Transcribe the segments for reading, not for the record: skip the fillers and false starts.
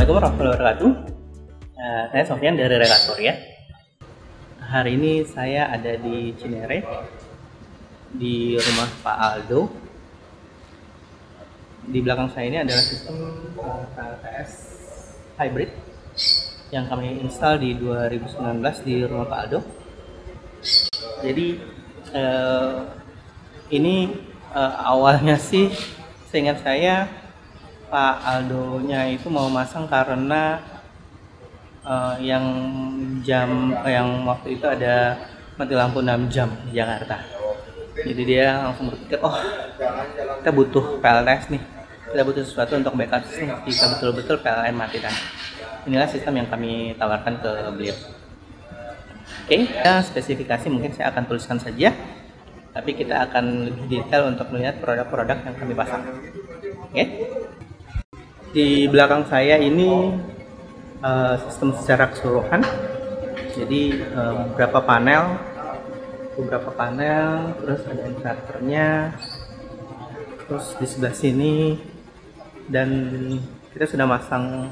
Assalamualaikum warahmatullahi wabarakatuh. Saya Sofyan dari Relator ya. Hari ini saya ada di Cinere di rumah Pak Aldo. Di belakang saya ini adalah sistem PLTS hybrid yang kami install di 2019 di rumah Pak Aldo. Jadi ini awalnya sih seingat saya Pak Aldo-nya itu mau masang karena yang waktu itu ada mati lampu 6 jam di Jakarta. Jadi dia langsung berpikir, oh kita butuh PLTS nih, kita butuh sesuatu untuk backup sistem jika betul-betul PLN mati kan. Inilah sistem yang kami tawarkan ke beliau. Oke, spesifikasi mungkin saya akan tuliskan saja, tapi kita akan lebih detail untuk melihat produk-produk yang kami pasang. Oke. Di belakang saya ini sistem secara keseluruhan. Jadi beberapa panel, terus ada inverternya, terus di sebelah sini, dan kita sudah masang,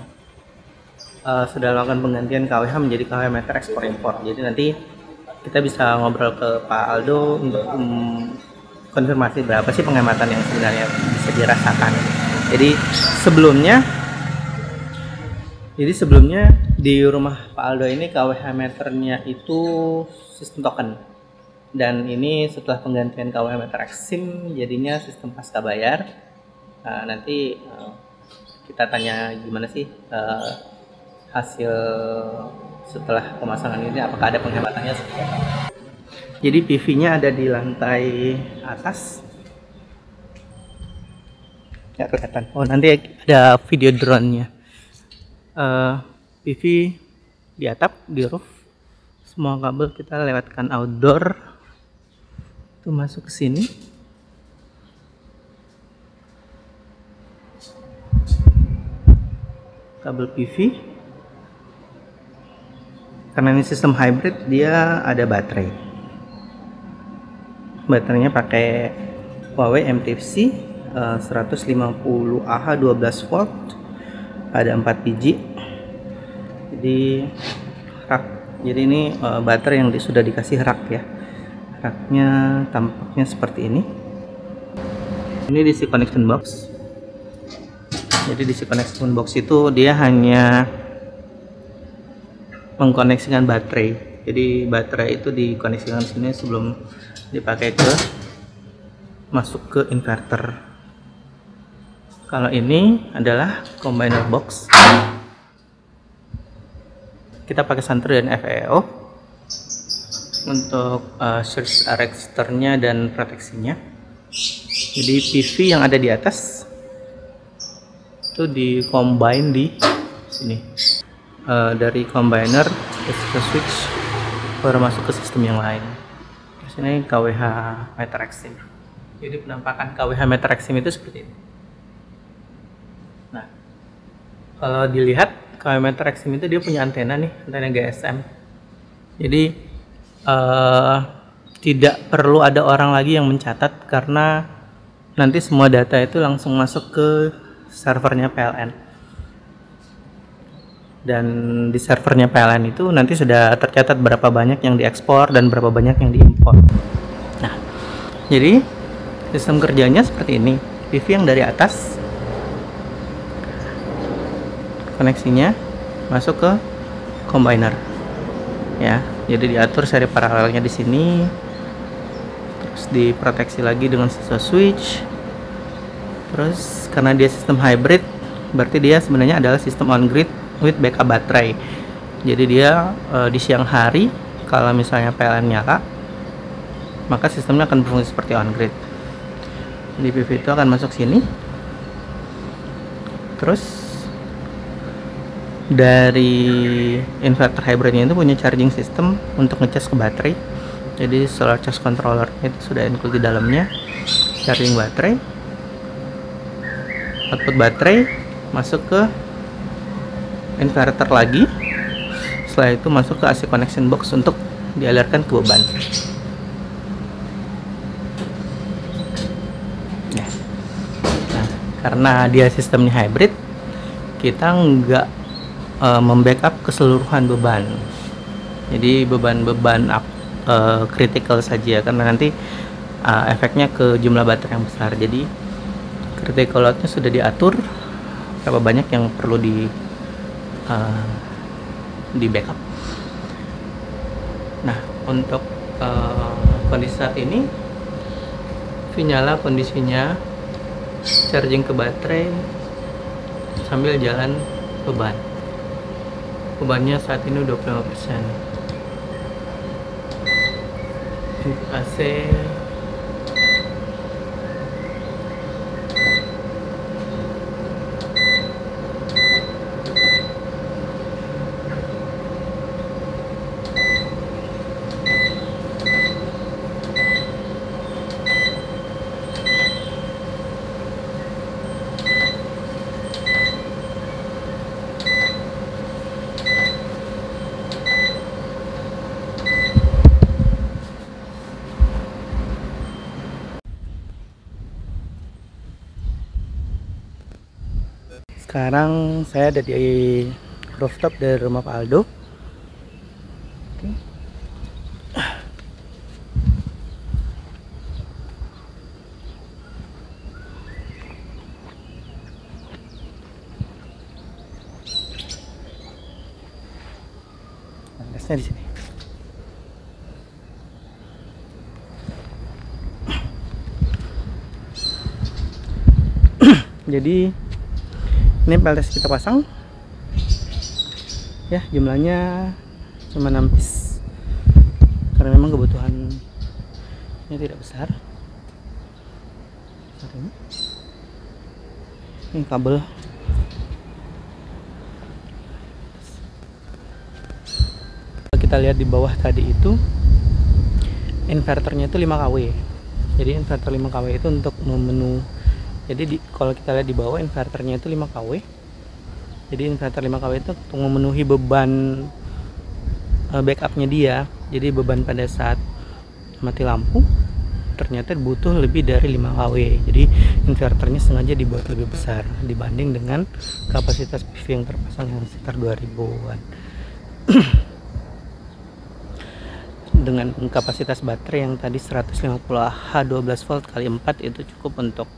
sudah lakukan penggantian KWH menjadi KWH meter ekspor impor. Jadi nanti kita bisa ngobrol ke Pak Aldo untuk konfirmasi berapa sih penghematan yang sebenarnya bisa dirasakan. Jadi sebelumnya di rumah Pak Aldo ini KWH meternya itu sistem token, dan ini setelah penggantian KWH meter SIM jadinya sistem pasca bayar. Nanti kita tanya gimana sih hasil setelah pemasangan ini, apakah ada penghematannya seperti apa. Jadi PV-nya ada di lantai atas. Ya kelihatan. Oh, nanti ada video drone-nya. PV di atap, di roof. Semua kabel kita lewatkan outdoor. Itu masuk ke sini. Kabel PV. Karena ini sistem hybrid, dia ada baterai. Baterainya pakai Huawei MTFC 150 Ah 12 volt, ada 4 biji. Jadi rak, jadi ini baterai yang sudah dikasih rak ya. Raknya tampaknya seperti ini. Ini DC connection box. Jadi DC connection box itu dia hanya mengkoneksikan baterai. Jadi baterai itu dikoneksikan sini sebelum dipakai masuk ke inverter. Kalau ini adalah combiner box. Kita pakai Santro dan FEO untuk surge arrestornya dan proteksinya. Jadi PV yang ada di atas itu di combine di sini. Dari combiner ke switch baru masuk ke sistem yang lain. Di sini KWH meter SIM. Jadi penampakan KWH meter SIM itu seperti ini. Nah, kalau dilihat KWH meter SIM itu dia punya antena nih, antena GSM. Jadi tidak perlu ada orang lagi yang mencatat karena nanti semua data itu langsung masuk ke servernya PLN. Dan di servernya PLN itu nanti sudah tercatat berapa banyak yang diekspor dan berapa banyak yang diimpor. Nah, jadi sistem kerjanya seperti ini. PV yang dari atas, koneksinya masuk ke combiner. Ya, jadi diatur seri paralelnya di sini. Terus diproteksi lagi dengan sisa switch. Terus karena dia sistem hybrid, berarti dia sebenarnya adalah sistem on grid with backup baterai. Jadi dia di siang hari kalau misalnya PLN nyala, maka sistemnya akan berfungsi seperti on grid. Jadi PV itu akan masuk sini. Terus dari inverter hybridnya itu punya charging system untuk ngecas ke baterai. Jadi solar charge controller itu sudah include di dalamnya. Charging baterai, output baterai masuk ke inverter lagi. Setelah itu masuk ke AC connection box untuk dialirkan ke beban. Nah, karena dia sistemnya hybrid, kita nggak membackup keseluruhan beban. Jadi beban-beban critical saja, karena nanti efeknya ke jumlah baterai yang besar. Jadi critical load-nya sudah diatur berapa banyak yang perlu di backup. Nah, untuk kondisi saat ini nyala kondisinya charging ke baterai sambil jalan bebannya saat ini 25%. Untuk AC sekarang saya ada di rooftop dari rumah Pak Aldo. Oke. Gasnya di sini. Jadi ini PLTS kita pasang ya, jumlahnya cuma 6 piece karena memang kebutuhannya tidak besar. Ini kabel. Kita lihat di bawah tadi itu inverternya itu 5 kW. Jadi inverter 5 kW itu untuk memenuhi. Jadi kalau kita lihat di bawah inverternya itu 5 kW. Jadi inverter 5 kW itu untuk memenuhi beban backupnya dia. Jadi beban pada saat mati lampu ternyata butuh lebih dari 5 kW. Jadi inverternya sengaja dibuat lebih besar dibanding dengan kapasitas PV yang terpasang yang sekitar 2000-an. Dengan kapasitas baterai yang tadi 150Ah 12 volt kali 4 itu cukup untuk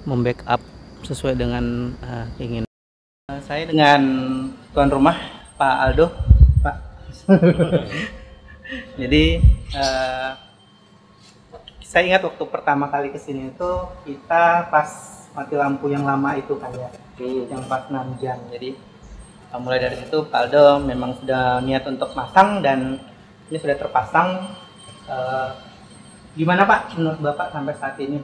membackup sesuai dengan keinginan. Saya dengan tuan rumah Pak Aldo, Pak. Jadi saya ingat waktu pertama kali kesini itu kita pas mati lampu yang lama itu kayak yang pas 6 jam. Jadi mulai dari situ Pak Aldo memang sudah niat untuk masang dan ini sudah terpasang. Gimana Pak menurut Bapak sampai saat ini?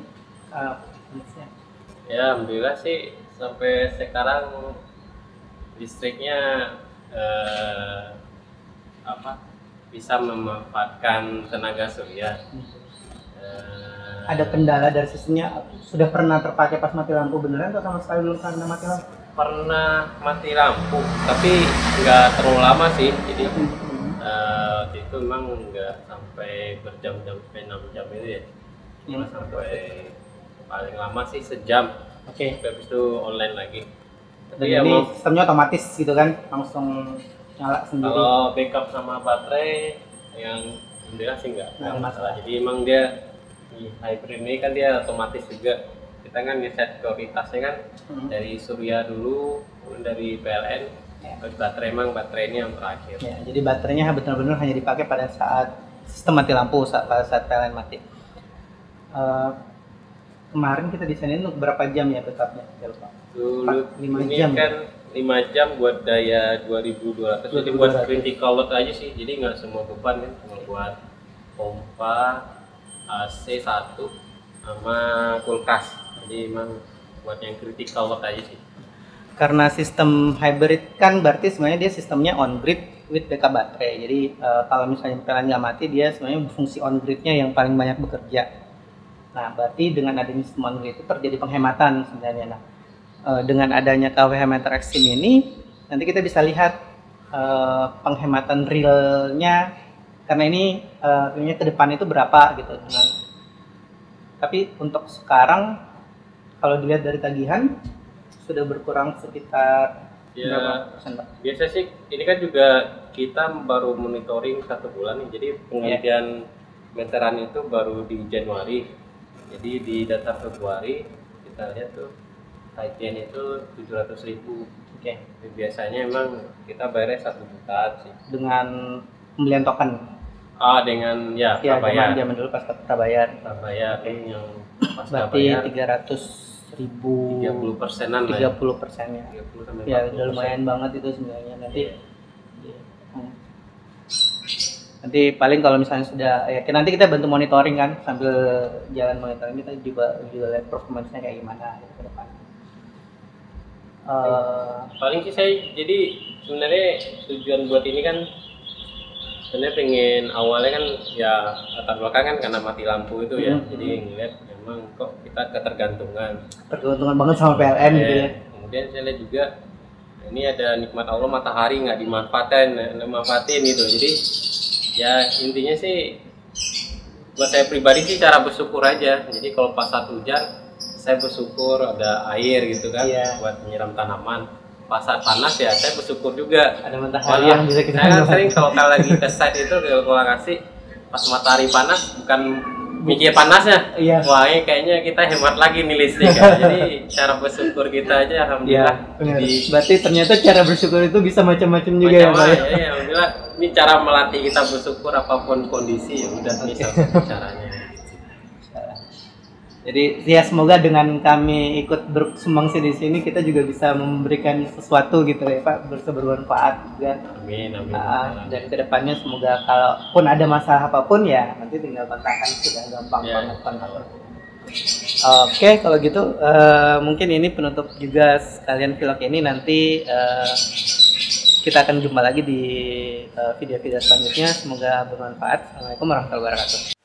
Ya, alhamdulillah sih sampai sekarang listriknya bisa memanfaatkan tenaga surya. Ada kendala dari sistemnya? Sudah pernah terpakai pas mati lampu beneran atau sama sekali belum pernah mati lampu? Pernah mati lampu, tapi nggak terlalu lama sih. Jadi waktu itu memang nggak sampai berjam-jam, sampai 6 jam itu ya. Cuma sampai paling lama sih sejam. Oke. Habis itu online lagi. Tapi Dan ini sistemnya otomatis gitu kan, langsung nyala sendiri. Kalau backup sama baterai yang alhamdulillah sih nggak masalah. Jadi emang dia di hybrid ini kan dia otomatis juga. Kita kan ngeset prioritasnya kan dari surya dulu, kemudian dari PLN, terus baterai, emang baterai ini yang terakhir. Ya, jadi baterainya benar-benar hanya dipakai pada saat sistem mati lampu, pada saat PLN mati. Kemarin kita desainin untuk berapa jam ya backupnya? Dulu 5 ini jam. Kan 5 jam buat daya 2200, jadi buat critical load aja sih, jadi nggak semua beban kan, cuma buat pompa, AC 1 sama kulkas, jadi emang buat yang critical load aja sih. Karena sistem hybrid kan berarti sebenarnya dia sistemnya on grid with backup baterai. Jadi kalau misalnya PLN nggak mati, dia sebenarnya fungsi on gridnya yang paling banyak bekerja. Nah, berarti dengan adanya sistem on grid itu terjadi penghematan sebenarnya. Nah, dengan adanya KWH meter Extreme ini, nanti kita bisa lihat penghematan realnya, karena ini realnya ke depan itu berapa gitu. Tapi untuk sekarang, kalau dilihat dari tagihan, sudah berkurang sekitar Ya, Berapa persen, Pak? biasa sih ini kan juga kita baru monitoring 1 bulan nih. Jadi penggantian meteran itu baru di Januari. Jadi di data Februari kita lihat tuh ITN itu 700.000. Oke. Biasanya emang kita bayarnya 1 juta sih. Dengan pembelian token. Dengan ya Ya, prabayar. zaman dulu pas prabayar. Prabayar yang pas Berarti prabayar 300.000. 30%-an lah. 30%-nya. 30 sampai Ya, 40%. udah lumayan banget itu sebenarnya. Nanti paling kalau misalnya sudah ya nanti kita bantu monitoring kan, sambil jalan monitoring kita juga lihat performance-nya kayak gimana ke depan. Paling sih saya jadi sebenarnya tujuan buat ini kan sebenarnya pengen awalnya kan ya latar belakang kan karena mati lampu itu ya. Jadi ngeliat memang kok kita ketergantungan banget sama PLN gitu ya. Kemudian saya lihat juga ini ada nikmat Allah, matahari nggak dimanfaatin gitu. Jadi ya intinya sih buat saya pribadi sih cara bersyukur aja. Jadi kalau pas saat hujan saya bersyukur ada air gitu kan buat menyiram tanaman. Pas saat panas ya saya bersyukur juga ada matahari yang bisa kita saya kan sering kalau lagi ke site itu ke lokasi pas matahari panas bukan mikir panasnya. Wah ini kayaknya kita hemat lagi nih listrik kan. Jadi cara bersyukur kita aja alhamdulillah. Berarti ternyata cara bersyukur itu bisa macam-macam juga ya Pak. Ya, alhamdulillah ini cara melatih kita bersyukur apapun kondisi. Ya udah ini salah satu caranya. Jadi ya semoga dengan kami ikut bersumbangsi di sini kita juga bisa memberikan sesuatu gitu ya Pak, bermanfaat juga. Amin. Dan kedepannya semoga kalaupun ada masalah apapun ya nanti tinggal kontakkan, sudah gampang banget kontak. Oke, kalau gitu mungkin ini penutup juga sekalian vlog ini. Nanti kita akan jumpa lagi di video-video selanjutnya. Semoga bermanfaat. Assalamualaikum warahmatullahi wabarakatuh.